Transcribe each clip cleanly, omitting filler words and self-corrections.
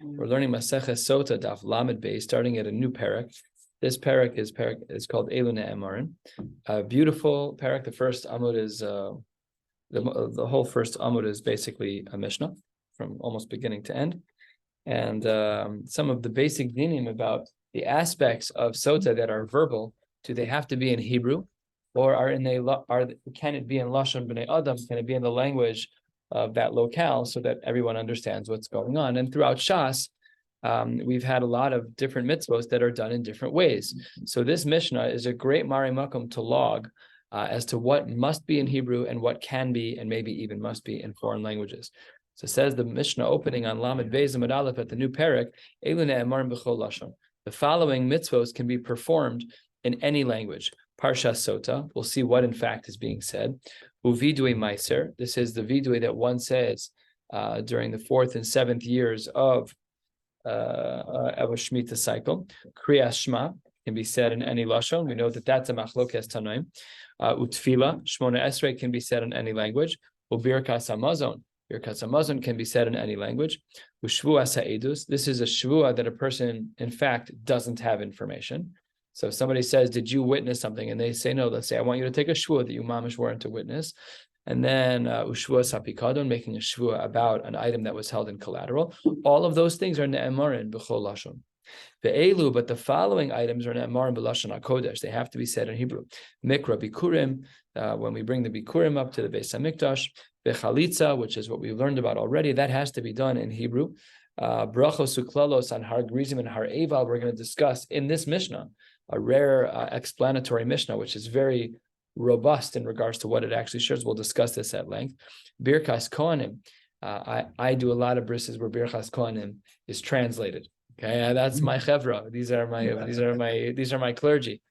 We're learning Maseches Sotah Daf Lamed Beis, starting at a new parak. This parak is called Elu Ne'emarin. A beautiful parak. The first amud is the whole first amud is basically a mishnah from almost beginning to end, and some of the basic dinim about the aspects of Sotah that are verbal. Do they have to be in Hebrew, or can it be in Lashon B'nei Adam? Can it be in the language of that locale so that everyone understands what's going on? And throughout Shas, we've had a lot of different mitzvos that are done in different ways. So this Mishnah is a great Mari Makom to log as to what must be in Hebrew and what can be and maybe even must be in foreign languages. So it says the Mishnah opening on Lamed Beis Amud Aleph at the new parak, Elu ne'emarim b'chol lashon. The following mitzvos can be performed in any language. Parsha Sotah, we'll see what in fact is being said. Uvidui Meiser, this is the vidui that one says during the 4th and 7th years of a Shemitah cycle. Kriyas Shema can be said in any lashon. We know that that's a machlokes tanoim. Utfila Shmona Esrei can be said in any language. Ubirkas Hamazon, Birkas Hamazon can be said in any language. Ushvuas ha'edus, this is a shvua that a person in fact doesn't have information. So if somebody says, did you witness something? And they say no, let's say, I want you to take a shvua that you mamish weren't to witness. And then ushvuas hapikadon, making a shvua about an item that was held in collateral. All of those things are ne'emarin b'chol lashon. Ve'elu, but the following items are ne'emarin b'lashon hakodesh. They have to be said in Hebrew. Mikra bikurim, when we bring the bikurim up to the Beis Hamikdash. Bechalitza, which is what we've learned about already, that has to be done in Hebrew. Brachos uklalos on har grizim and har eval, we're going to discuss in this Mishnah, a rare explanatory Mishnah, which is very robust in regards to what it actually shares. We'll discuss this at length. Birkas Kohanim. I do a lot of brises where Birkas Kohanim is translated. Okay, that's my chevra. These are my clergy,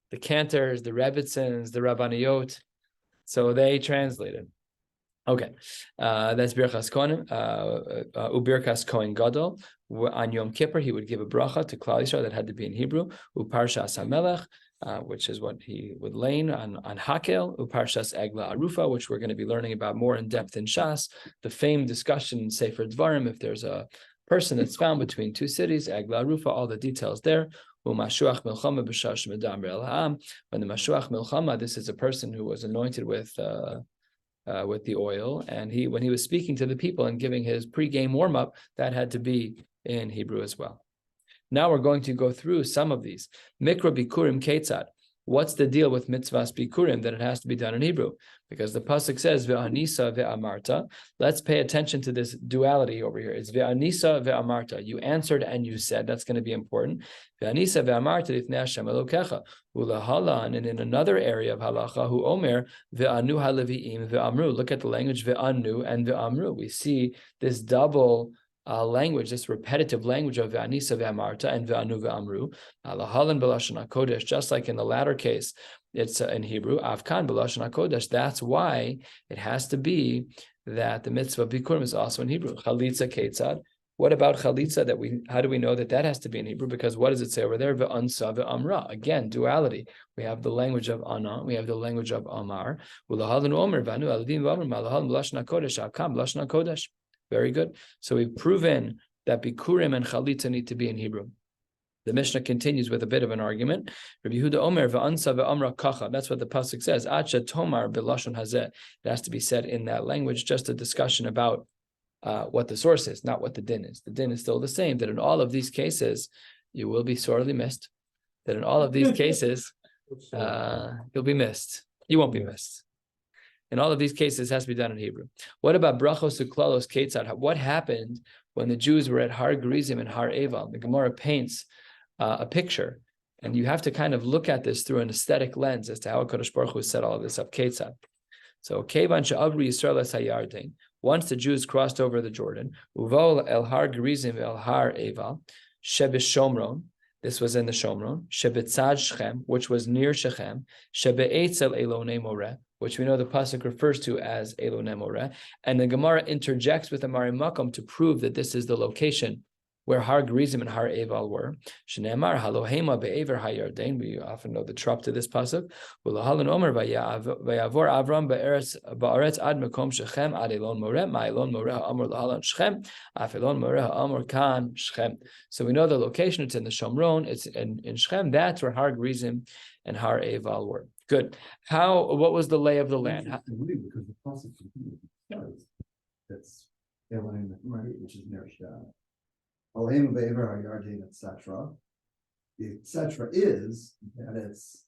the cantors, the rebbitzins, the rabbaniyot. So they translate it. Okay, that's Birkas Kohanim. Ubirkas Kohen Gadol. On Yom Kippur, he would give a bracha to Klal Yisrael that had to be in Hebrew. Uparshas HaMelech, which is what he would lane on Hakel. Uparshas Egla Arufa, which we're going to be learning about more in depth in Shas. The famed discussion in Sefer Dvarim, if there's a person that's found between two cities, Egla Arufa, all the details there. Umashuach Milchama b'Shas Medam Re'el Ha'am. When the Mashuach Milchama, this is a person who was anointed with the oil, and when he was speaking to the people and giving his pre-game warm-up, that had to be in Hebrew as well. Now we're going to go through some of these. Mikra bikurim ketzad. What's the deal with mitzvahs bikurim that it has to be done in Hebrew? Because the pasuk says ve'anisa ve'amarta. Let's pay attention to this duality over here. It's ve'anisa ve'amarta. You answered and you said. That's going to be important. Ve'anisa ve'amarta lifnei Hashem Elokecha. Ulahalan, and in another area of halacha, hu omer ve'anu haleviim ve'amru. Look at the language ve'anu and ve'amru. We see this double language, this repetitive language of ve'anisa ve'amarta and ve'anu ve'amru. Alahalan b'lashon hakodesh, just like in the latter case, it's in Hebrew. Avkan b'lashon hakodesh. That's why it has to be that the mitzvah bikurim is also in Hebrew. Chalitza ketzad. What about chalitza? How do we know that has to be in Hebrew? Because what does it say over there? Ve'ansa ve'amra. Again, duality. We have the language of ana. We have the language of amar. Ulahalan omer ve'anu alvim ve'amr. Malahalan b'lashon hakodesh. Avkan b'lashon hakodesh. Very good. So we've proven that bikurim and chalitza need to be in Hebrew. The Mishnah continues with a bit of an argument. Rabbi Yehuda Omer ve'ansa ve'amra kacha. That's what the pasuk says. Acha tomar b'lashon hazeh. It has to be said in that language. Just a discussion about what the source is, not what the din is. The din is still the same. That in all of these cases, you will be sorely missed. That in all of these cases, you'll be missed. You won't be missed. In all of these cases, it has to be done in Hebrew. What about brachos uklalos ketzad? What happened when the Jews were at Har Gerizim and Har Eval? The Gemara paints a picture, and you have to kind of look at this through an aesthetic lens as to how HaKadosh Baruch Hu set all of this up. Ketzad. So, Kevan she'avru Yisrael es hayarden. Once the Jews crossed over the Jordan, uvol el Har Gerizim el Har Eval, shebeshomron. This was in the Shomron. Shebetzad Shechem, which was near Shechem. Shebe'etzel Elonei Moreh, which we know the pasuk refers to as Elonei Moreh. And the Gemara interjects with a Mari Makom to prove that this is the location where Har Gerizim and Har Eval were. Shneimar Halohema be'ever hayarden. We often know the trop to this pasuk. V'lahalan Omer vayavor Avram ba'aretz ad mekom Shechem ad Elon Moreh ma'Elon Moreh ha'amor lahalan Shechem af Elon Moreh ha'amor kan Shechem. So we know the location. It's in the Shomron. It's in Shechem. That's where Har Gerizim and Har Eval were. Good. What was the lay of the land? Because the pasuk says that's Elohim, right, which is near Shechem. Elohim be'ever hayarden, etc. The etc. is that it's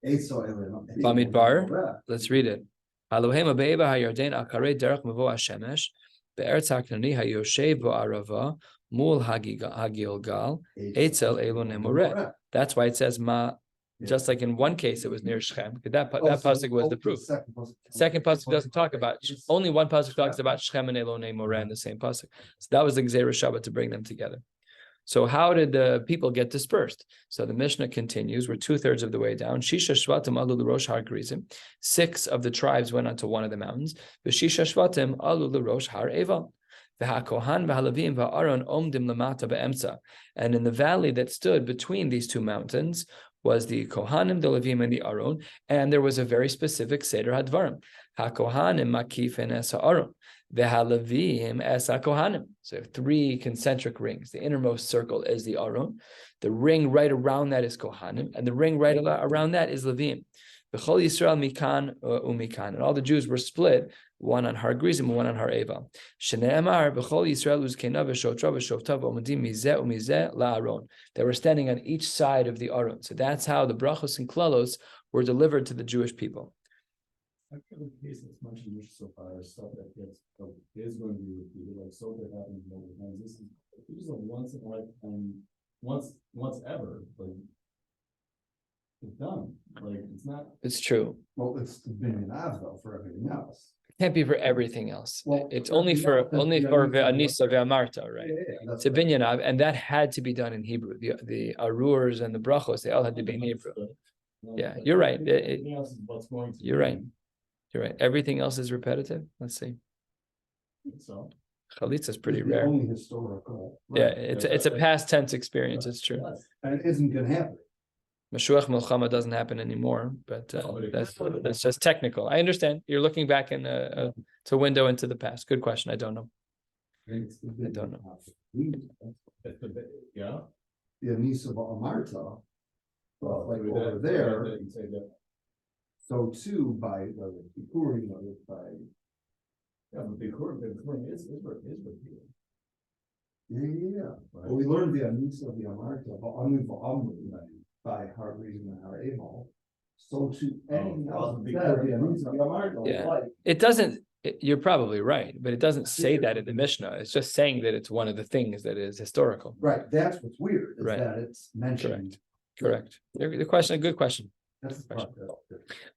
Esau Elohim. Bamidbar. Let's read it. Elohim be'ever hayarden akarei derech mevo hashemesh be'eretz haknani hayoshev bo'arava mul hagilgal etzel Elon Moreh. That's why it says ma. Just like in one case, it was near Shechem. That pasuk was the proof. Second pasuk doesn't talk about. Only one pasuk talks about Shechem and Elon Moreh in the same pasuk. So that was the Gzeirah Shabbat to bring them together. So how did the people get dispersed? So the Mishnah continues. We're 2/3 of the way down. Shisha Shvatim alu l'rosh Har Gerizim. 6 of the tribes went onto one of the mountains. V'shisha Shvatim alu l'rosh Har Eval. V'hakohan v'halavim v'aron omdim lamata be'emtza. And in the valley that stood between these two mountains was the Kohanim, the Levim, and the Aron, and there was a very specific Seder HaDvarim. HaKohanim makif en es ha'aron, v'haLevim es HaKohanim. So 3 concentric rings. The innermost circle is the Aron, the ring right around that is Kohanim, and the ring right around that is Levim. V'chol Yisrael mikan umikan, and all the Jews were split, one on Har Gerizim and one on Har Eval. Shneimar b'chol Yisrael uzkena v'shotra v'shovta v'omedim mizeh umizeh la'aron. They were standing on each side of the Aron. So that's how the brachos and klalos were delivered to the Jewish people. I feel the case that's mentioned in so far stuff that is going to be repeated, like Sotah happened multiple times. This is a once in a lifetime, once ever. Like it's done. Like it's not. It's true. Well, it's the binyan av though for everything else. Can't be for everything else. Well, it's only for ve'anisa ve'amarta, right? Yeah, It's a binyan av, and that had to be done in Hebrew. The arurs and the brachos, they all had to be in Hebrew. Yeah, you're right. You're right. You're right. Everything else is repetitive. Let's see. So Chalitza is pretty rare. Only historical. Yeah, it's a past tense experience. It's true. And it isn't going to happen. Mashuach Milchama doesn't happen anymore, but that's just technical. I understand. You're looking back in a window into the past. Good question. I don't know. I don't know. Yeah. The Anisa Amarta, like over there. So too by the Bikurim, by but Bikurim is repeated. Yeah. Well, we learned the Anisa of the Amarta, but by Har Gerizim and Har Eval. So to anything else, it doesn't. You're probably right, but it doesn't say that in the Mishnah. It's just saying that it's one of the things that is historical. Right. That's what's weird. Is right. That it's mentioned. Correct. The question. A good question. That's the question.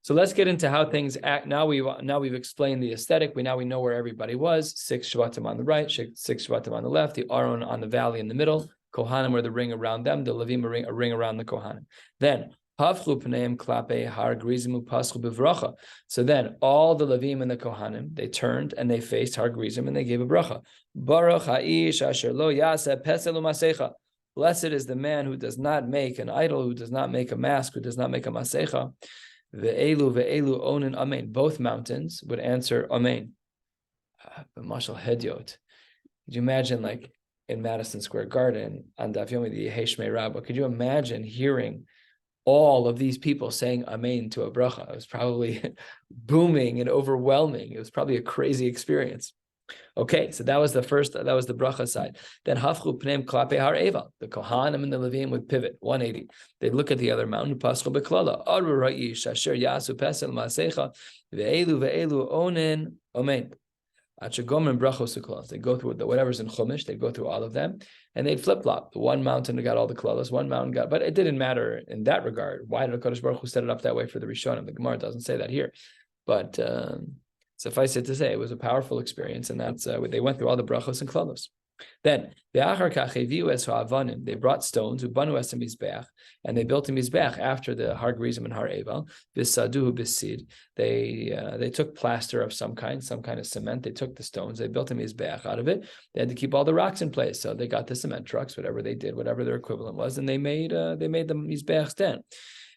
So let's get into how things act. Now we've explained the aesthetic. We know where everybody was. 6 Shvatim on the right, 6 Shvatim on the left. The Aron on the valley in the middle. Kohanim were the ring around them, the Levim a ring around the Kohanim. Then Havchu pneim klape Har Gerizim upaschu bevracha. So then all the Levim and the Kohanim, they turned and they faced Har Gerizim and they gave a bracha. Baruch ha'ish asher lo yaseh pesel u'masecha. Blessed is the man who does not make an idol, who does not make a mask, who does not make a masecha. Ve'elu onin amen. Both mountains would answer amen. The mashal hedyot. Could you imagine, like in Madison Square Garden on Daf Yomi, the Yehei Shmei Rabbah? Could you imagine hearing all of these people saying amen to a bracha? It was probably booming and overwhelming. It was probably a crazy experience. Okay, so that was the bracha side. Then Hafchu Pneim Klape Har Eval. The Kohanim and the Levim would pivot 180. They'd look at the other mountain, Pascha Beklala. Aru Ra'ish Asher Yasu Pesel Masecha Ve'elu Onen Amen. Achagom and Brachos Uklas. They go through whatever's in Chumash. They go through all of them, and they'd flip flop. The one mountain got all the klalas, one mountain got, but it didn't matter in that regard. Why did HaKadosh Baruch Hu set it up that way for the Rishonim? The Gemara doesn't say that here, but suffice it to say, it was a powerful experience, and that's they went through all the brachos and klalos. Then they brought stones, and they built a mizbeach after the Har Gerizim and Har Eval. They took plaster of some kind of cement. They took the stones, they built a mizbeach out of it. They had to keep all the rocks in place, so they got the cement trucks, whatever they did, whatever their equivalent was, and they made the mizbeach then.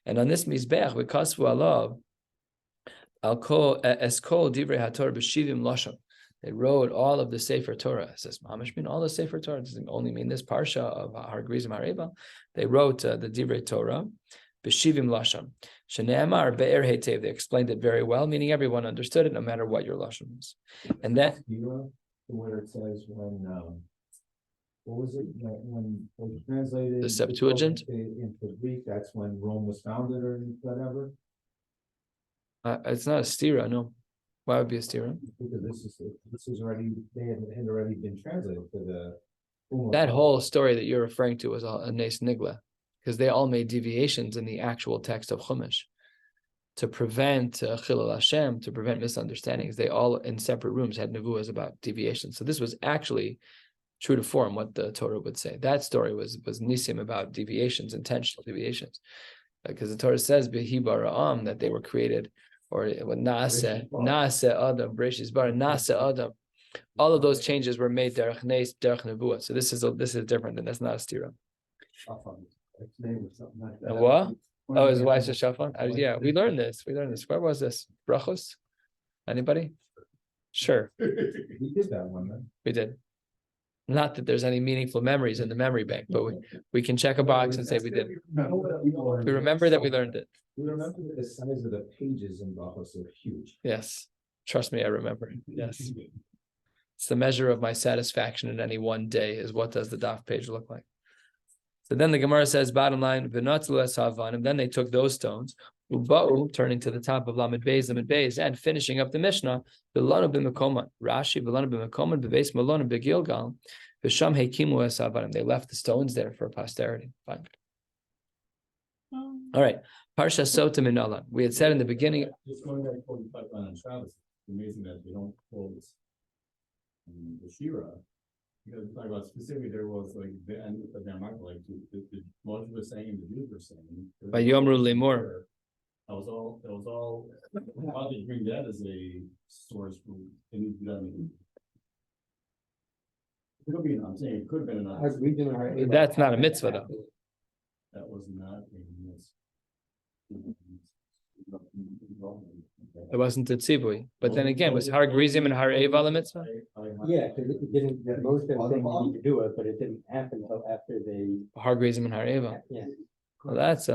And on this mizbeach, we kasvu alav eskol divrei haTorah b'shivim lashon. They wrote all of the Sefer Torah. It says, Mamish mean all the Sefer Torah. It doesn't only mean this parsha of Har Gerizim Har Eval. They wrote the Divrei Torah, B'shivim Lashon. Shene'amar Be'er Hetev. They explained it very well, meaning everyone understood it, no matter what your Lashon was. And then, where it says when, what was it, when it was translated? The Septuagint? Into Greek, that's when Rome was founded or whatever? It's not a stira, no. Why would it be a stira? Because this is already, they had already been translated to the. That whole story that you're referring to was a nes nigla, because they all made deviations in the actual text of Chumash to prevent chilul Hashem, to prevent misunderstandings. They all in separate rooms had nevuahs about deviations. So this was actually true to form what the Torah would say. That story was nisim about deviations, intentional deviations, because the Torah says behi bara'am that they were created. Or Naase Adam, Bereshis Bara, Naase Adam. All of those changes were made derech nes, derech nevuah. So this is different, and that's not a stira. And what? Oh, his wife's a shafan. Yeah, we learned this. Where was this? Brachos? Anybody? Sure. We did that one, man. We did. Not that there's any meaningful memories in the memory bank, but we can check a box and say we did. We remember that we learned it. We remember that the size of the pages in Brachos are huge. Yes. Trust me, I remember. Yes. It's the measure of my satisfaction in any one day is what does the daf page look like. So then the Gemara says, bottom line, and then they took those stones, turning to the top of Lamed Beis, and finishing up the Mishnah, Rashi, they left the stones there for posterity. Fine. All right. Parsha Sotah Minalan. We had said in the beginning. Just going back to the pipeline on Shabbos, it's amazing that they don't quote the shiur. Because we talk about specifically, there was like the end of the Amar, like the Moshe was saying, the Jews were saying. By Yomru Lemor. That was all. How they bring that as a source for any. I'm saying it could have been another. That's not a mitzvah though. That was not a mitzvah. It wasn't a tzibui, but then again, was Har Gerizim and Har Eval a mitzvah? Yeah, because it didn't, most of them saying you need to do it, but it didn't happen until after they. Har Gerizim and Har Eval. Yeah. Well, that's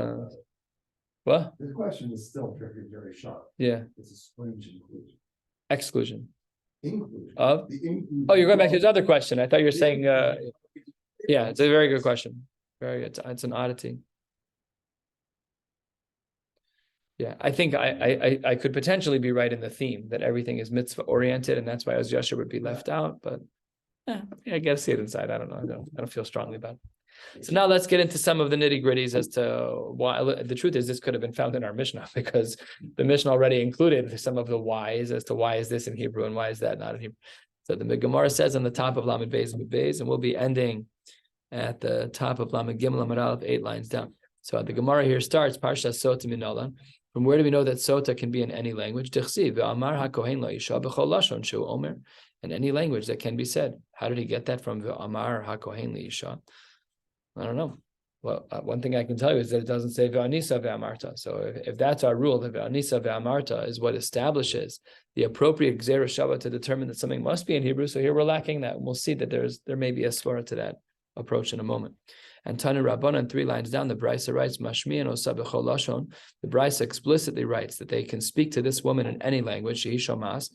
what? The question is still very, very sharp. Yeah. It's a strange inclusion. Exclusion. Inclusion. Of? The inclusion. Oh, you're going back to his other question. I thought you were saying, yeah, it's a very good question. Very good. It's an oddity. Yeah, I think I could potentially be right in the theme that everything is mitzvah oriented, and that's why Oz Yasher would be left out. But yeah, I gotta see it inside. I don't know. I don't feel strongly about it. So now let's get into some of the nitty gritties as to why. The truth is, this could have been found in our Mishnah because the Mishnah already included some of the whys as to why is this in Hebrew and why is that not in Hebrew. So the Gemara says on the top of Lamed Beis, and we'll be ending at the top of Lamed Gimel Amud Aleph, 8 lines down. So the Gemara here starts Parsha Sotah Minalan. From where do we know that Sotah can be in any language? In any language that can be said. How did he get that from V'amar HaKohen L'Isha? I don't know. Well, one thing I can tell you is that it doesn't say V'anisa V'amarta. So if that's our rule, that V'anisa V'amarta is what establishes the appropriate Gzera Shabbat to determine that something must be in Hebrew. So here we're lacking that. And we'll see that there may be a svara to that approach in a moment. And Tanu Rabbanan, 3 lines down, the Brisa writes, Mashmi and Osa b'chol lashon. The Brisa explicitly writes that they can speak to this woman in any language, shehi shomas.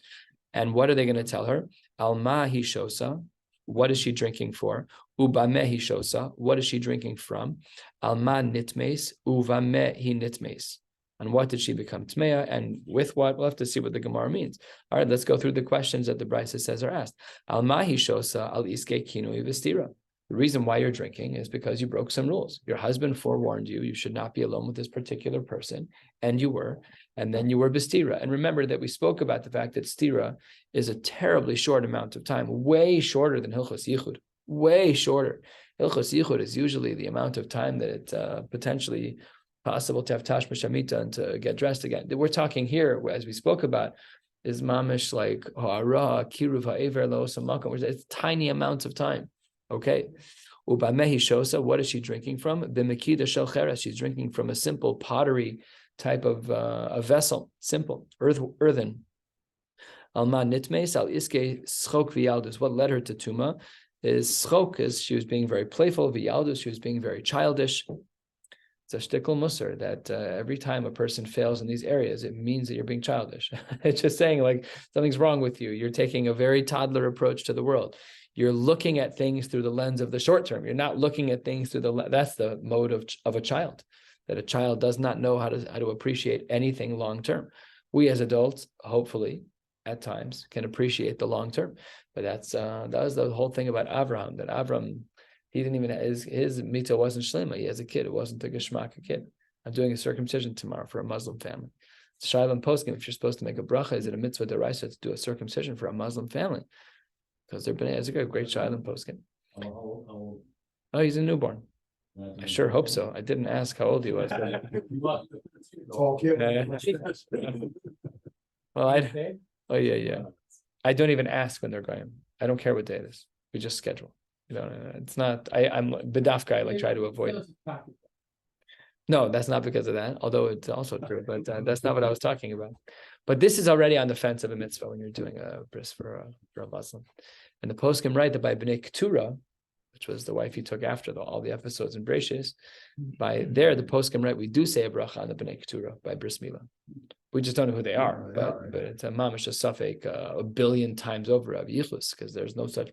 And what are they going to tell her? Alma hi shosa. What is she drinking for? Ubameh hi shosa. What is she drinking from? Alma nitmes. Uvameh hi nitmes. And what did she become tmeya? And with what? We'll have to see what the Gemara means. All right, let's go through the questions that the Brisa says are asked. Alma hi shosa al iske kinui v'stira. The reason why you're drinking is because you broke some rules. Your husband forewarned you should not be alone with this particular person, and you were, and then you were b'stira. And remember that we spoke about the fact that stira is a terribly short amount of time, way shorter than Hilchos Yichud, way shorter. Hilchos Yichud is usually the amount of time that it's potentially possible to have tashma shamita and to get dressed again. We're talking here, as we spoke about, is mamish like ha'ara, kiruv ha'ever lo'osam makom, which it's tiny amounts of time. Okay. Ubamehi shosa, what is she drinking from? B'mekida shel cheres, she's drinking from a simple pottery type of a vessel, simple, earthen. Alma nitmes al iske schok v'yaldus. What led her to tuma is schok, is she was being very playful, v'yaldus, she was being very childish. It's a shtickle musar that every time a person fails in these areas, it means that you're being childish. It's just saying like something's wrong with you. You're taking a very toddler approach to the world. You're looking at things through the lens of the short term. You're not looking at things through that's the mode of a child, that a child does not know how to appreciate anything long term. We as adults, hopefully, at times can appreciate the long term. But that was the whole thing about Avraham, that Avram, he didn't even, his mitzvah wasn't shlema. He has a kid. It wasn't a geshmak kid. I'm doing a circumcision tomorrow for a Muslim family. It's Shailam poskim, if you're supposed to make a bracha, is it a mitzvah deraisa to do a circumcision for a Muslim family? Because they're bnei, it's a great Shailam poskim. Oh, he's a newborn. I sure hope so. I didn't ask how old he was. Oh yeah. I don't even ask when they're going. I don't care what day it is. We just schedule. It's not. I'm the Daf guy. Like try to avoid it. No, that's not because of that. Although it's also true, but that's not what I was talking about. But this is already on the fence of a mitzvah when you're doing a bris for a Muslim. And the poskim write that by Bnei Keturah, which was the wife he took after all the episodes in Breishis, by there the poskim write we do say a bracha on the Bnei Keturah by bris milah. We just don't know who they are, but it's a mamish a suffix a billion times over of yichus, because there's no such.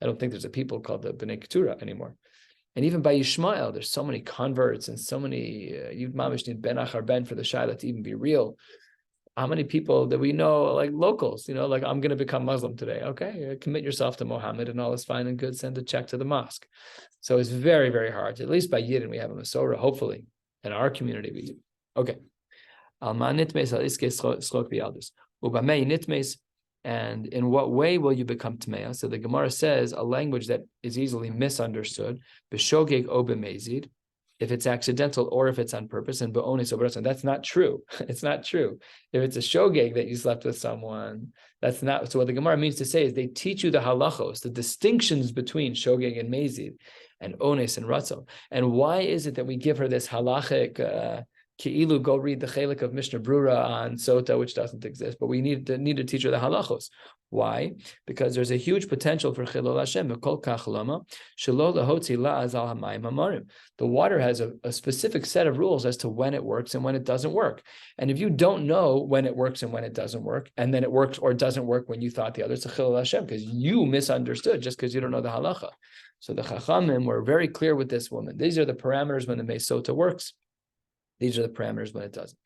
I don't think there's a people called the Bnei Keturah anymore. And even by Yishmael, there's so many converts and so many, you mamish need ben achar ben for the shaila to even be real. How many people that we know, like locals, like I'm going to become Muslim today. Okay, commit yourself to Muhammad and all is fine and good. Send a check to the mosque. So it's very, very hard. At least by Yidden, we have a Masorah, hopefully. In our community, we do. Okay. And in what way will you become Tmeya? So the Gemara says a language that is easily misunderstood, b'shogeg o b'mezid, if it's accidental or if it's on purpose, and ba'onis o b'ratzon. That's not true. It's not true. If it's a shogeg that you slept with someone, that's not. So what the Gemara means to say is they teach you the halachos, the distinctions between shogeg and mezid, and ones and ratzon. And why is it that we give her this halachic? Ki'ilu, go read the chelik of Mishnah Brura on Sotah, which doesn't exist, but we need to teach her the halachos. Why? Because there's a huge potential for chilul Hashem. The water has a specific set of rules as to when it works and when it doesn't work. And if you don't know when it works and when it doesn't work, and then it works or doesn't work when you thought the other, it's a chilul Hashem, because you misunderstood just because you don't know the halacha. So the Chachamim were very clear with this woman. These are the parameters when the Sotah works. These are the parameters when it doesn't.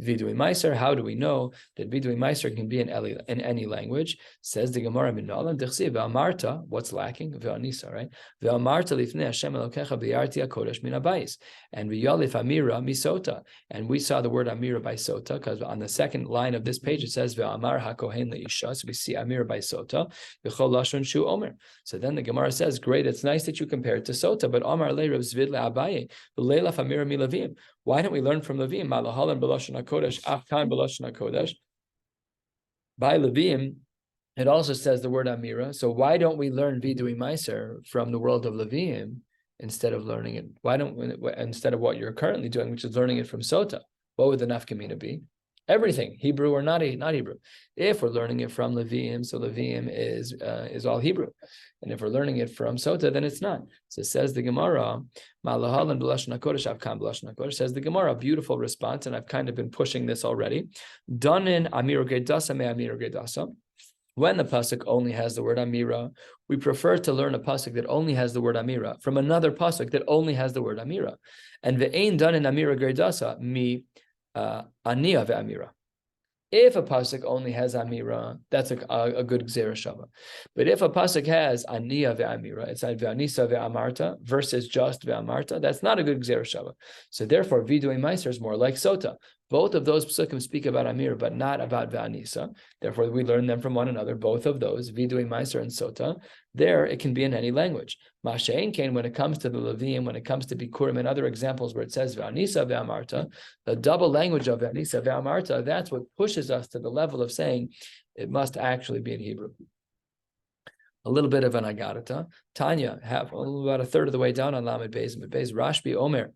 Vidui Meiser, how do we know that Vidui Meiser can be in any language? Says the Gemara, Ve'amarta, what's lacking? Ve'anisa, right? Ve'amarta lifnei Hashem Elokecha b'yarti HaKodesh min habayis. And Ve'yalif Amira misota. And we saw the word Amira by Sotah, because on the second line of this page, it says Ve'amar HaKohen le'isha. So we see Amira by Sotah. V'chol lashon shu omer. So then the Gemara says, great, it's nice that you compare it to Sotah, but Omar le Rav Zvid le'abaye, v'leilaf Amira milavim. Why don't we learn from Levim? Malahalan b'lashon HaKodesh, Afkan b'lashon HaKodesh. By Levim, it also says the word Amira. So why don't we learn Vidui Meiser from the world of Levim instead of learning it? Why don't we, instead of what you're currently doing, which is learning it from Sotah? What would the nafkamina be? Everything, Hebrew or not Hebrew. If we're learning it from Levim, so Levim is all Hebrew. And if we're learning it from Sotah, then it's not. So it says the Gemara, Malahalan b'lashon HaKodesh, Avkan b'lashon HaKodesh, says the Gemara, a beautiful response, and I've kind of been pushing this already. Danin Amir Gedasa me Amir Gedasa. When the pasuk only has the word Amira, we prefer to learn a pasuk that only has the word Amira from another pasuk that only has the word Amira. And ve'ein danin Amira Gedasa mi Aniya ve'amira. If a pasuk only has Amira, that's a good Gzera Shava. But if a pasuk has Aniya ve'amira, it's like ve'anisa ve'amarta versus just ve'amarta, that's not a good Gzera Shava. So therefore, Vidui Meiser is more like Sotah. Both of those psukim speak about Amir, but not about V'anisa. Therefore, we learn them from one another, both of those, Vidui, Meiser, and Sotah. There, it can be in any language. Mashein Kain, when it comes to the Levium, when it comes to Bikurim, and other examples where it says V'anisa V'amarta, the double language of V'anisa V'amarta, that's what pushes us to the level of saying it must actually be in Hebrew. A little bit of an agarata. Tanya, about a third of the way down on Lamed Beis, Rashbi Omer.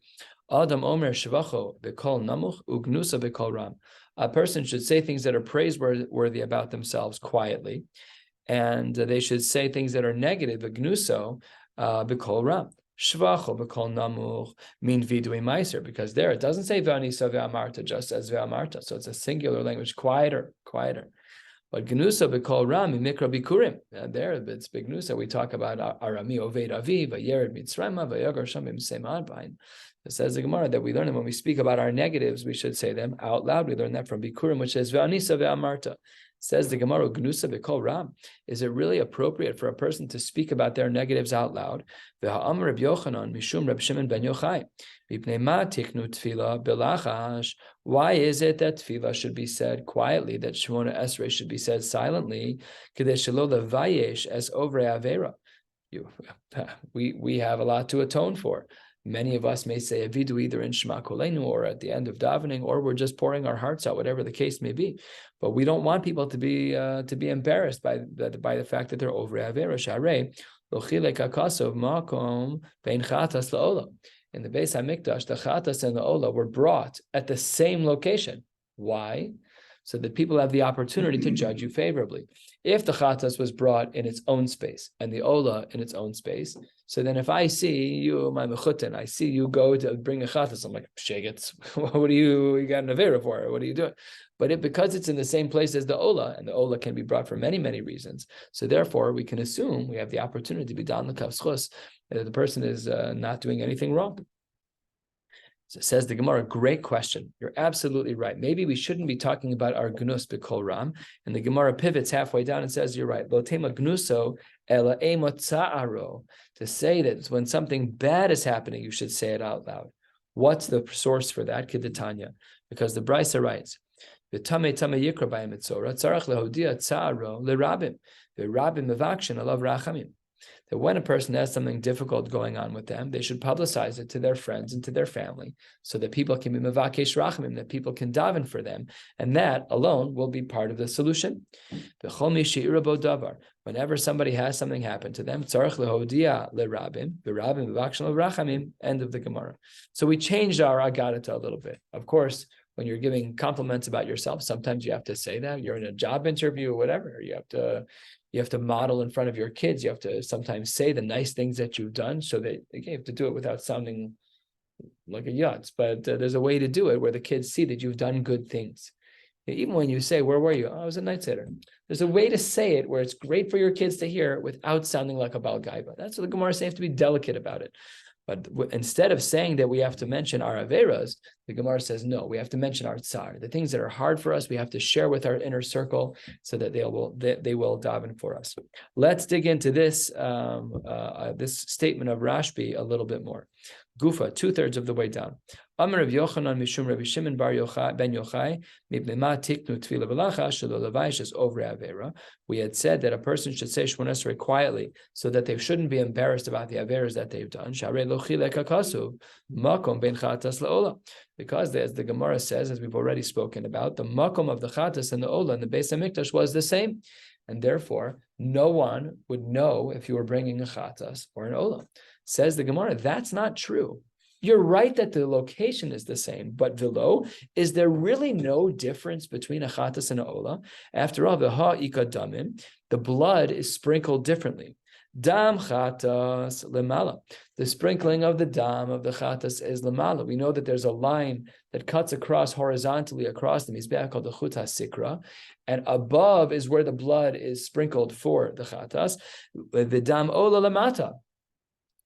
Adam Omer Shvacho B'kol Namuch Ugnusa B'kol Ram. A person should say things that are praiseworthy about themselves quietly, and they should say things that are negative, Gnuso B'kol Ram. Shvacho B'kol Namuch mean Vidui Meiser, because there it doesn't say V'anisa V'amarta, just as V'amarta, so it's a singular language, quieter. But Gnusa B'kol Ram Mikra Bikurim. There it's big Gnusa. We talk about Arami Oved Avi, Vayered Mitzrayma, Vayogar Shamim Semad Bain. It says the Gemara that we learn them when we speak about our negatives, we should say them out loud. We learn that from Bikurim, which says V'anisa V'amarta. Says the Gemara, Gnusa B'kol Ram. Is it really appropriate for a person to speak about their negatives out loud? V'ha'am Reb Yochanan Mishum Reb Shimon ben Yochai. V'pnei ma tiknu tefillah belachash. Why is it that tefillah should be said quietly, that Shemona Esrei should be said silently? Kedei shelo levayesh es ovrei avera. We have a lot to atone for. Many of us may say Avidu either in Shema Kolenu or at the end of davening, or we're just pouring our hearts out, whatever the case may be. But we don't want people to be embarrassed by the fact that they're over Avera Sharei Lochilek Akasov Makom Bein Chatas Laola. In the Beis Hamikdash, the Chatas and the Ola were brought at the same location. Why? So that people have the opportunity to judge you favorably. If the Chatas was brought in its own space and the Ola in its own space, so then if I see you, my mechutin, I see you go to bring a Chatas, I'm like, shegets, what do you got an Avera for? What are you doing? But because it's in the same place as the Ola, and the Ola can be brought for many, many reasons, so therefore we can assume we have the opportunity to be dan l'kavschus, that the person is not doing anything wrong. So says the Gemara, great question. You're absolutely right. Maybe we shouldn't be talking about our gnus b'kol ram. And the Gemara pivots halfway down and says, you're right. Lo tema gnuso ela emot tza'aro. To say that when something bad is happening, you should say it out loud. What's the source for that? Kedetanya. Because the Brisa writes, V'tamei tamei yikra b'ayim etzora, tzarach lehodia tza'aro lerabim. V'rabim mevakshin alav rachamim. That when a person has something difficult going on with them, they should publicize it to their friends and to their family, so that people can be mevakesh rachamim, that people can daven for them, and that alone will be part of the solution. Whenever somebody has something happen to them, tzarich lehodia lerabim, v'rabim mevakshin rachamim. End of the Gemara. So we changed our agadata a little bit. Of course, when you're giving compliments about yourself, sometimes you have to say that. You're in a job interview or whatever. You have to model in front of your kids. You have to sometimes say the nice things that you've done, so that you have to do it without sounding like a yutz. But there's a way to do it where the kids see that you've done good things. Even when you say, where were you? Oh, I was a night sitter. There's a way to say it where it's great for your kids to hear without sounding like a Baal Gaiba. That's what the Gemara says. You have to be delicate about it. But instead of saying that we have to mention our Averas, the Gemara says, no, we have to mention our Tsar. The things that are hard for us, we have to share with our inner circle so that they will daven for us. Let's dig into this statement of Rashbi a little bit more. Gufa, 2/3 of the way down. Amar Rav Yochanan Mishum Rabbi Shimon bar Yochai ben Yochai mipnei ma tiknu tefillah v'lacha shelo levayish over avera. We had said that a person should say Shemona Esrei quietly, so that they shouldn't be embarrassed about the averas that they've done. Sharei lo chilek hakasuv makom ben chatas laola. Because as the Gemara says, as we've already spoken about, the makom of the chatas and the ola and the Beis Hamikdash was the same, and therefore no one would know if you were bringing a chatas or an ola. Says the Gemara, that's not true. You're right that the location is the same, but below, is there really no difference between a chatas and a ola? After all, the blood is sprinkled differently. Dam chatas lemala. The sprinkling of the dam of the chatas is lemala. We know that there's a line that cuts across horizontally across the mizbeach called the chut hasikra, and above is where the blood is sprinkled for the chatas. The dam ola lemata.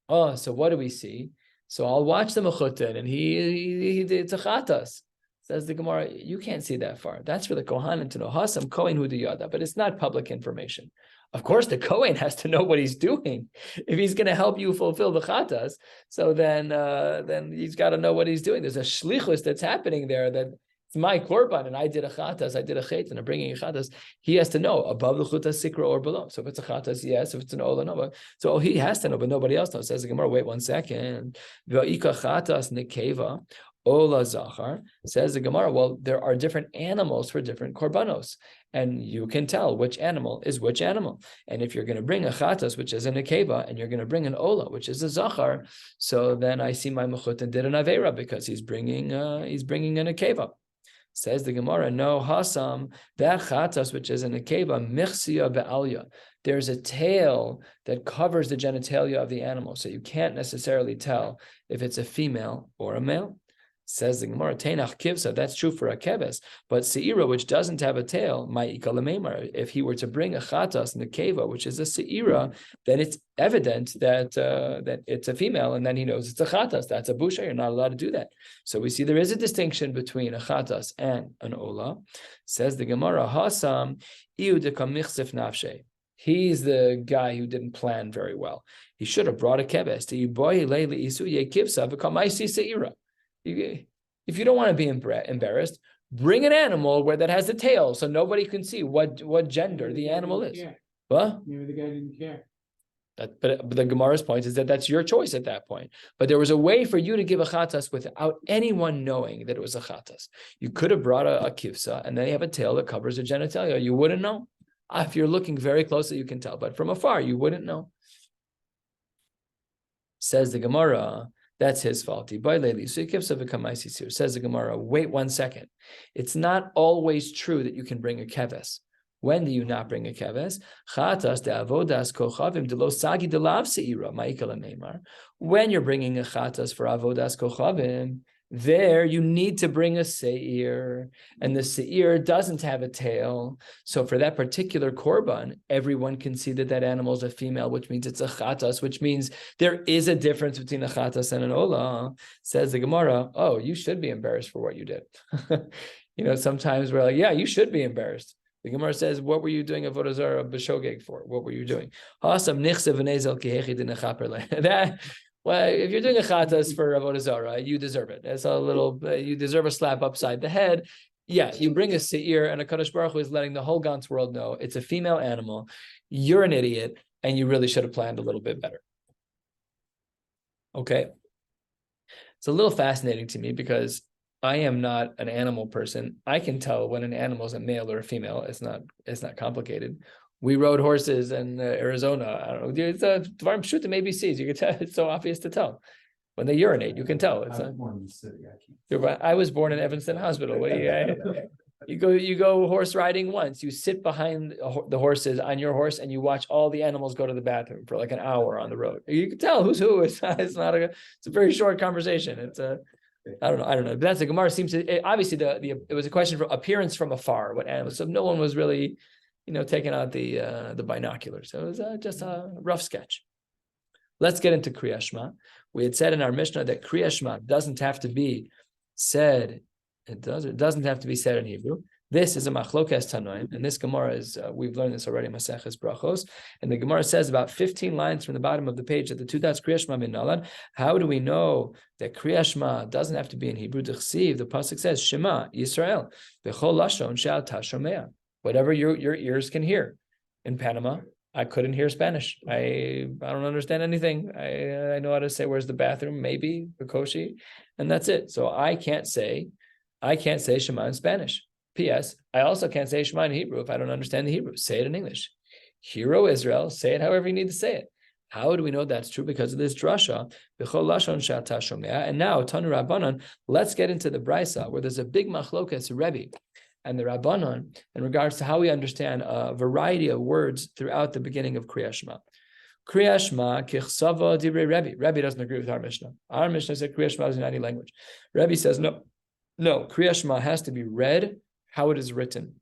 Oh, so what do we see? So I'll watch the mechutin, and it's a chatas. Says the Gemara, you can't see that far. That's for the Kohanim to know. Hasam Kohen hu diyada, but it's not public information. Of course, the Kohen has to know what he's doing if he's going to help you fulfill the chatas. So then he's got to know what he's doing. There's a shlichus that's happening there that it's my korban and I did a chatas, I did a chet, and I'm bringing a chatas, he has to know above the chutas sikra or below. So if it's a chatas, yes. If it's an ola, no. So he has to know, but nobody else knows. Says the Gemara, wait 1 second. V'ika chatas nekeva ola zachar. Says the Gemara, well, there are different animals for different korbanos, and you can tell which animal is which animal. And if you're going to bring a chatas, which is a nekeva, and you're going to bring an ola, which is a zachar, so then I see my mechutin did an avera because he's bringing a nekeva. Says the Gemara, no, hasam, that chatas, which is a nekeva, michsia be'alya. There's a tail that covers the genitalia of the animal, so you can't necessarily tell if it's a female or a male. Says the Gemara, Teinach kivsa, that's true for a keves, but seira, which doesn't have a tail, if he were to bring a chatas nekeva, which is a seira, then it's evident that that it's a female, and then he knows it's a chatas. That's a busha. You're not allowed to do that. So we see there is a distinction between a chatas and an ola. Says the Gemara, hasam iu dekamichsif nafshe. He's the guy who didn't plan very well. He should have brought a keves to yiboy leili isu yekivsa v'kamaisi seira. If you don't want to be embarrassed, bring an animal where that has a tail, so nobody can see what gender the animal is. What? Maybe the guy didn't care. But the Gemara's point is that that's your choice at that point. But there was a way for you to give a chatas without anyone knowing that it was a chatas. You could have brought a kivsa, and then you have a tail that covers the genitalia. You wouldn't know. If you're looking very closely, you can tell, but from afar, you wouldn't know. Says the Gemara, that's his fault. Says the Gemara, wait 1 second. It's not always true that you can bring a keves. When do you not bring a keves? When you're bringing a chatas for avodas kochavim, there you need to bring a seir, and the seir doesn't have a tail. So for that particular korban, everyone can see that that animal is a female, which means it's a chatas, which means there is a difference between a chatas and an ola. Says the Gemara, oh, you should be embarrassed for what you did. Sometimes we're like, yeah, you should be embarrassed. The Gemara says, what were you doing avodah zarah b'shogeg for? What were you doing? Well, if you're doing a chatas for avodah zarah, you deserve it. It's a little, you deserve a slap upside the head. Yeah, you bring a seir, and a Kadosh Baruch Hu is letting the whole Gantz world know it's a female animal. You're an idiot, and you really should have planned a little bit better. Okay, it's a little fascinating to me because I am not an animal person. I can tell when an animal is a male or a female. It's not complicated. We rode horses in Arizona. I don't know. It's a dvarim pshutim ABCs. You can tell. It's so obvious to tell. When they urinate, you can tell. It's I was born in the city. I was born in Evanston Hospital. You go horse riding once. You sit behind the horses on your horse, and you watch all the animals go to the bathroom for like an hour on the road. You can tell who's who. It's a very short conversation. I don't know. But that's the Gemara seems to obviously it was a question for appearance from afar. What animals? So no one was really, taking out the binoculars. So it was just a rough sketch. Let's get into Kriya Shema. We had said in our Mishnah that Kriya Shema doesn't have to be said. It doesn't have to be said in Hebrew. This is a machlokes tanoim, and this Gemara is, we've learned this already, Maseches brachos, and the Gemara says about 15 lines from the bottom of the page at the 2 dots, Kriya Shema min Nalan. How do we know that Kriya Shema doesn't have to be in Hebrew? The pasuk says, Shema Yisrael, v'chol lashon she'ata shomea. Whatever your ears can hear. In Panama, I couldn't hear Spanish. I don't understand anything. I know how to say where's the bathroom, maybe, Bakoshi, and that's it. So I can't say Shema in Spanish. P.S. I also can't say Shema in Hebrew if I don't understand the Hebrew. Say it in English. Hear, O Israel, say it however you need to say it. How do we know that's true? Because of this drasha. And now, Tanu Rabbanan, let's get into the Brisa, where there's a big machlokas Rebbe and the Rabbanan in regards to how we understand a variety of words throughout the beginning of Kriya Shema. Kriya Shema kichsava divrei Rebbe. Rebbe doesn't agree with our Mishnah. Our Mishnah said Kriya Shema is in any language. Rebbe says no. Kriya Shema has to be read how it is written.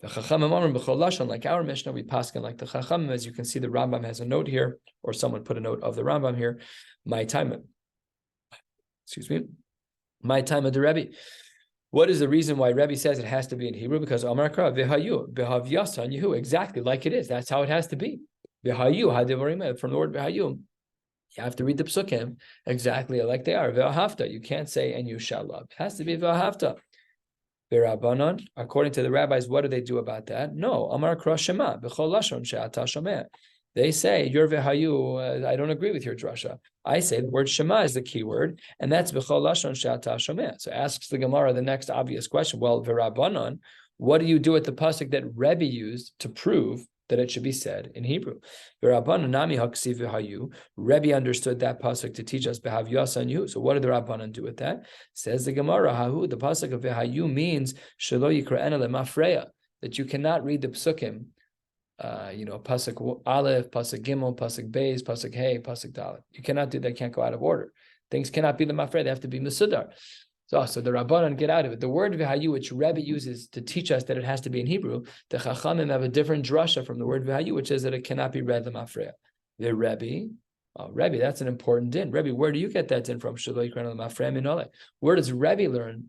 The Chachamim b'chol lashon, like our Mishnah, we paskin like the Chachamim. As you can see, the Rambam has a note here, or someone put a note of the Rambam here. My time of the Rebbe. What is the reason why Rebbe says it has to be in Hebrew? Because Amar Kra v'hayu v'havyasan yehu, exactly like it is. That's how it has to be. V'hayu hadivarim, from the word v'hayu. You have to read the psukim exactly like they are. V'ahavta, you can't say and you shall love. It has to be v'ahavta. V'Rabbanan, according to the rabbis, what do they do about that? No, Amar Kra Shema b'chol lashon she'ata shomeh. They say your v'hayu. I don't agree with your drasha. I say the word Shema is the key word, and that's b'chol lashon she'ata shomeh. So asks the Gemara the next obvious question. Well, v'Rabbanan, what do you do with the pasuk that Rebbe used to prove that it should be said in Hebrew? V'Rabbanan nami haksiv v'hayu. Rebbe understood that pasuk to teach us behav yasan you. So what did the Rabbanan do with that? Says the Gemara, hahu, the pasuk of v'hayu means shelo yikra'ena lemafreya, that you cannot read the psukim. Pasuk Aleph, Pasuk Gimel, Pasuk Beis, Pasuk Hey, Pasuk Dalet. You cannot do that, can't go out of order. Things cannot be lemafreya, they have to be mesudar. So the Rabbanan get out of it. The word v'hayu, which Rebbe uses to teach us that it has to be in Hebrew, the Chachamim have a different drasha from the word v'hayu, which says that it cannot be read lemafreya. The Rebbe, that's an important din. Rebbe, where do you get that din from? Where does Rebbe learn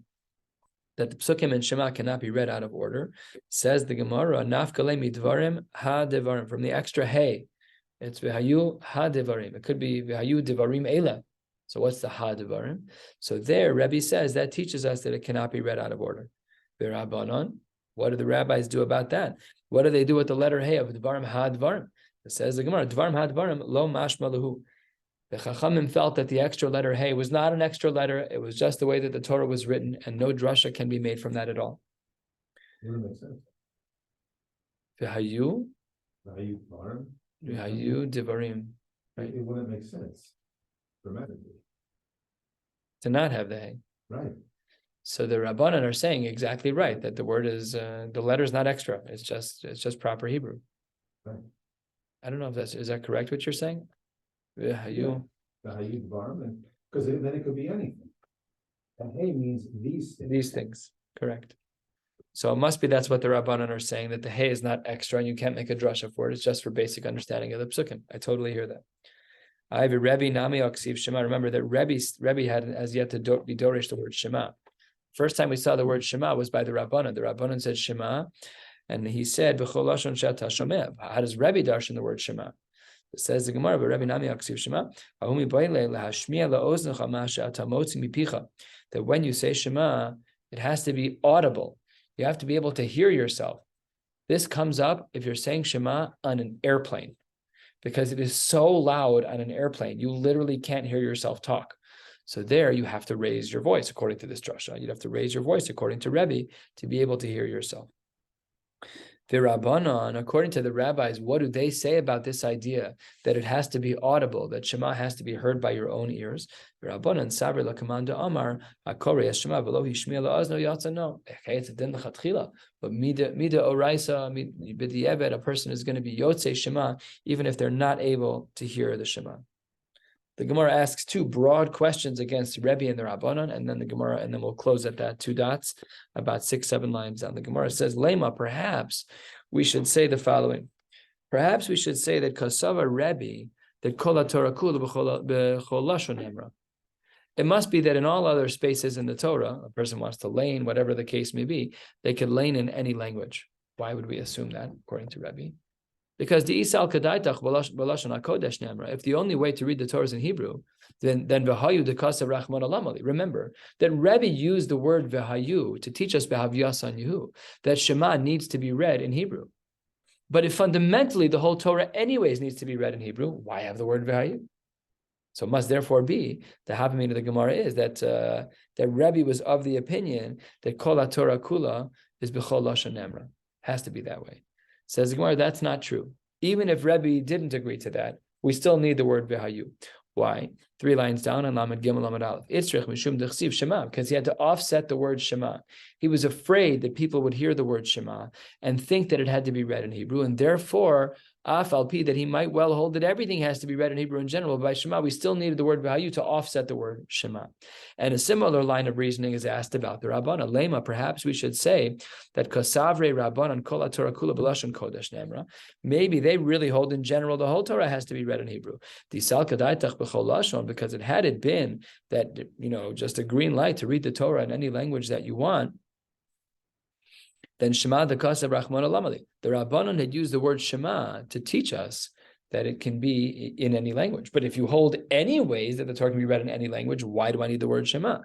that the psukim and Shema cannot be read out of order? Says the Gemara, nafkale midvarim ha devarim, from the extra hey. It's v'hayu ha devarim. It could be v'hayu devarim eila. So what's the ha devarim? So there, Rebbe says that teaches us that it cannot be read out of order. V'Rabbanan, what do the rabbis do about that? What do they do with the letter hey of devarim ha devarim? It says the Gemara, devarim ha devarim lo mashma lahu. The Chachamim felt that the extra letter hey was not an extra letter; it was just the way that the Torah was written, and no drasha can be made from that at all. Doesn't make sense. V'hayu Devarim. devarim. Right. It wouldn't make sense grammatically. To not have the hey. Right. So the Rabbanan are saying exactly right, that the word is the letter is not extra; it's just proper Hebrew. Right. I don't know if is that correct what you're saying? V'hayu. V'hayu devarim, because then it could be anything. And hey means these things. These things, correct. So it must be that's what the Rabbanan are saying, that the hey is not extra and you can't make a drasha for it. It's just for basic understanding of the psukim. I totally hear that. I have a Rebbe Nami Aksiv Shema. Remember that Rebbe had as yet to be dorish the word Shema. First time we saw the word Shema was by the Rabbanan. The Rabbanan said Shema, and he said B'chol lashon she'ata shomeh. How does Rebbe darshan the word Shema? It says the Gemara, but Rebbe Nami Aksiv Shema, that when you say Shema, it has to be audible. You have to be able to hear yourself. This comes up if you're saying Shema on an airplane, because it is so loud on an airplane, you literally can't hear yourself talk. So there you have to raise your voice according to this drasha. You'd have to raise your voice according to Rebbe to be able to hear yourself. The Rabbanan, according to the rabbis, what do they say about this idea that it has to be audible, that Shema has to be heard by your own ears? The Rabbanan, Sabri lakamanda Amar, Akori Shema v'lo hishmiya la'azno yatzano. Okay, it's a din l'chatchila, but mida oraisa b'di'eved, a person is going to be yotzei Shema even if they're not able to hear the Shema. The Gemara asks two broad questions against Rebbe and the Rabbanan, and then the Gemara, and then we'll close at that 2 dots, about 6-7 lines down. The Gemara says, Lema, perhaps we should say the following. Perhaps we should say that Kasava Rebbe, that Kol Torah Kula b'chol lashon emra. It must be that in all other spaces in the Torah, a person wants to lane, whatever the case may be, they could lane in any language. Why would we assume that, according to Rebbe? Because the Isal Kadaitach Balashon HaKodesh Nemra, if the only way to read the Torah is in Hebrew, then V'hayu Dekasav Rachman Alamali. Remember that Rebbe used the word V'hayu to teach us Behav Yasan Yehu, that Shema needs to be read in Hebrew. But if fundamentally the whole Torah anyways needs to be read in Hebrew, why have the word V'hayu? So it must therefore be, the Havamina of the Gemara is that that Rebbe was of the opinion that Kol HaTorah Kula is B'chol Lashon Nemra. Has to be that way. Says the Gemara, that's not true. Even if Rebbe didn't agree to that, we still need the word V'hayu. Why? 3 lines down on Lamed Gimel Lamed Aleph. Itzrich Mishum Dechsiv Shema, because he had to offset the word Shema. He was afraid that people would hear the word Shema and think that it had to be read in Hebrew, and therefore, Af al Pi, that he might well hold that everything has to be read in Hebrew in general. But by Shema, we still needed the word V'hayu to offset the word Shema. And a similar line of reasoning is asked about the Rabbanan. Lema, perhaps we should say that Kasavre Rabbanan Kol HaTorah Kula B'lashon Kodesh Nemra. Maybe they really hold in general the whole Torah has to be read in Hebrew. Disal Kadaitach B'chol Lashon, because it had it been that, just a green light to read the Torah in any language that you want, then Shema the Kasav Rachman Alamali. The Rabbanon had used the word Shema to teach us that it can be in any language. But if you hold any ways that the Torah can be read in any language, why do I need the word Shema?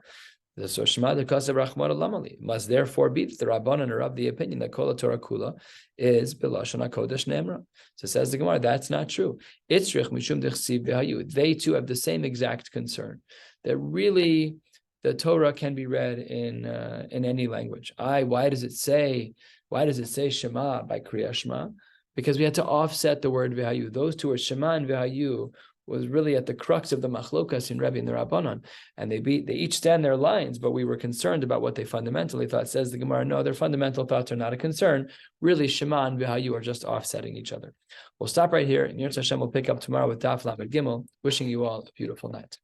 So Shema the Kasav Rachmana Lamali must therefore be that the Rabbanan are of the opinion that Kol Torah Kula is B'lashon HaKodesh Nemra. So says the Gemara, that's not true. Itzrich Mishum Dechsiv V'hayu. They too have the same exact concern. That really the Torah can be read in any language. Why does it say Shema by Kriya Shema? Because we had to offset the word V'hayu. Those two are Shema and V'hayu was really at the crux of the machlokas in Rebbe and the Rabbanon, and they each stand their lines, but we were concerned about what they fundamentally thought. Says the Gemara, no, their fundamental thoughts are not a concern. Really, Shema and V'hayu are just offsetting each other. We'll stop right here, and Yirtzeh Hashem will pick up tomorrow with Daf Lamed Gimel. Wishing you all a beautiful night.